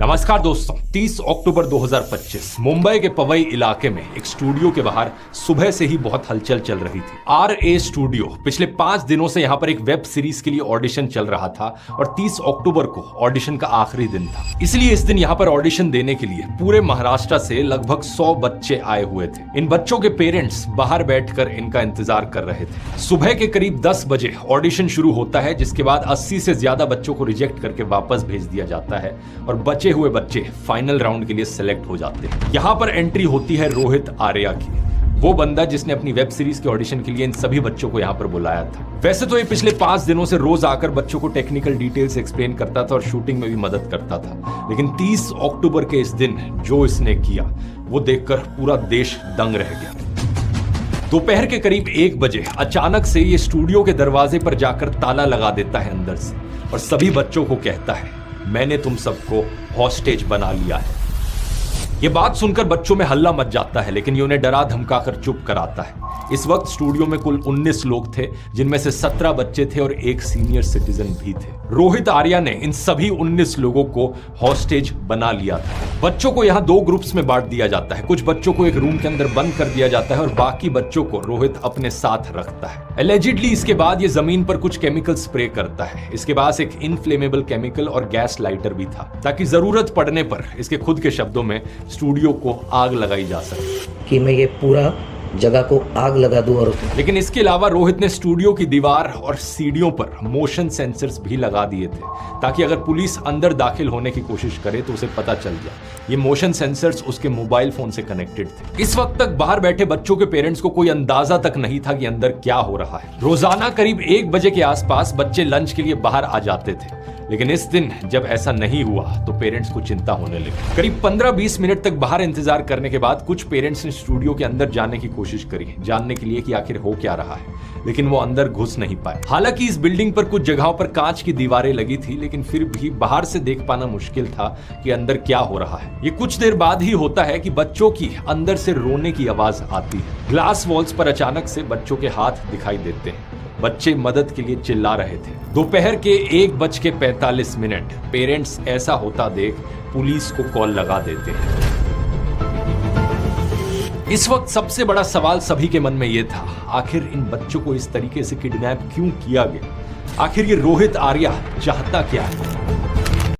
नमस्कार दोस्तों, 30 अक्टूबर 2025 मुंबई के पवई इलाके में एक स्टूडियो के बाहर सुबह से ही बहुत हलचल चल रही थी। RA स्टूडियो पिछले 5 दिनों से यहां पर एक वेब सीरीज के लिए ऑडिशन चल रहा था और 30 अक्टूबर को ऑडिशन का आखिरी दिन था। इसलिए इस दिन यहां पर ऑडिशन देने के लिए पूरे महाराष्ट्र से लगभग 100 बच्चे आए हुए थे। इन बच्चों के पेरेंट्स बाहर बैठकर इनका इंतजार कर रहे थे। सुबह के करीब 10 बजे ऑडिशन शुरू होता है, जिसके बाद 80 से ज्यादा बच्चों को रिजेक्ट करके वापस भेज दिया जाता है और बचे हुए बच्चे फाइनल राउंड के लिए सिलेक्ट हो जाते हैं। यहां पर एंट्री होती है रोहित आर्या की, वो बंदा जिसने अपनी वेब सीरीज के ऑडिशन के लिए इन सभी बच्चों को यहां पर बुलाया था। वैसे तो ये पिछले 5 दिनों से रोज आकर बच्चों को टेक्निकल डिटेल्स एक्सप्लेन करता था और शूटिंग में भी मदद करता था, लेकिन 30 अक्टूबर के इस दिन जो इसने किया वो देखकर पूरा देश दंग रह गया। दोपहर के करीब 1 बजे अचानक से ये स्टूडियो के दरवाजे पर जाकर ताला लगा देता है अंदर से और सभी बच्चों को कहता है, मैंने तुम सबको हॉस्टेज बना लिया है। ये बात सुनकर बच्चों में हल्ला मच जाता है, लेकिन ये उन्हें डरा धमकाकर चुप कराता है। इस वक्त स्टूडियो में कुल 19 लोग थे, जिनमें से 17 बच्चे थे और एक सीनियर सिटीजन भी थे। रोहित आर्या ने इन सभी 19 लोगों को हॉस्टेज बना लिया था। बच्चों को यहाँ 2 ग्रुप्स में बांट दिया जाता है। कुछ बच्चों को एक रूम के अंदर बंद कर दिया जाता है और बाकी बच्चों को रोहित अपने साथ रखता है। एलिजिडली इसके बाद ये जमीन पर कुछ केमिकल स्प्रे करता है। इसके पास एक इनफ्लेमेबल केमिकल और गैस लाइटर भी था, ताकि जरूरत पड़ने पर, इसके खुद के शब्दों में, स्टूडियो को आग लगाई जा सके। कि मैं ये पूरा जगह को आग लगा दूं। और लेकिन इसके अलावा रोहित ने स्टूडियो की दीवार और सीढ़ियों पर मोशन सेंसर्स भी लगा दिए थे, ताकि अगर पुलिस अंदर दाखिल होने की कोशिश करे तो उसे पता चल जाए। ये मोशन सेंसर्स उसके मोबाइल फोन से कनेक्टेड थे। इस वक्त तक बाहर बैठे बच्चों के पेरेंट्स को कोई अंदाजा तक नहीं था कि अंदर क्या हो रहा है। रोजाना करीब 1 बजे के आसपास बच्चे लंच के लिए बाहर आ जाते थे, लेकिन इस दिन जब ऐसा नहीं हुआ तो पेरेंट्स को चिंता होने लगी। करीब 15-20 मिनट तक बाहर इंतजार करने के बाद कुछ पेरेंट्स ने स्टूडियो के अंदर जाने की कोशिश करी, जानने के लिए कि आखिर हो क्या रहा है, लेकिन वो अंदर घुस नहीं पाए। हालांकि इस बिल्डिंग पर कुछ जगहों पर कांच की दीवारें लगी थी, लेकिन फिर भी बाहर से देख पाना मुश्किल था कि अंदर क्या हो रहा है। ये कुछ देर बाद ही होता है कि बच्चों की अंदर से रोने की आवाज आती है। ग्लास वॉल्स पर अचानक से बच्चों के हाथ दिखाई देते हैं। बच्चे मदद के लिए चिल्ला रहे थे। दोपहर के 1:45 पेरेंट्स ऐसा होता देख पुलिस को कॉल लगा देते हैं। इस वक्त सबसे बड़ा सवाल सभी के मन में यह था, आखिर इन बच्चों को इस तरीके से किडनैप क्यों किया गया? आखिर ये रोहित आर्या चाहता क्या है?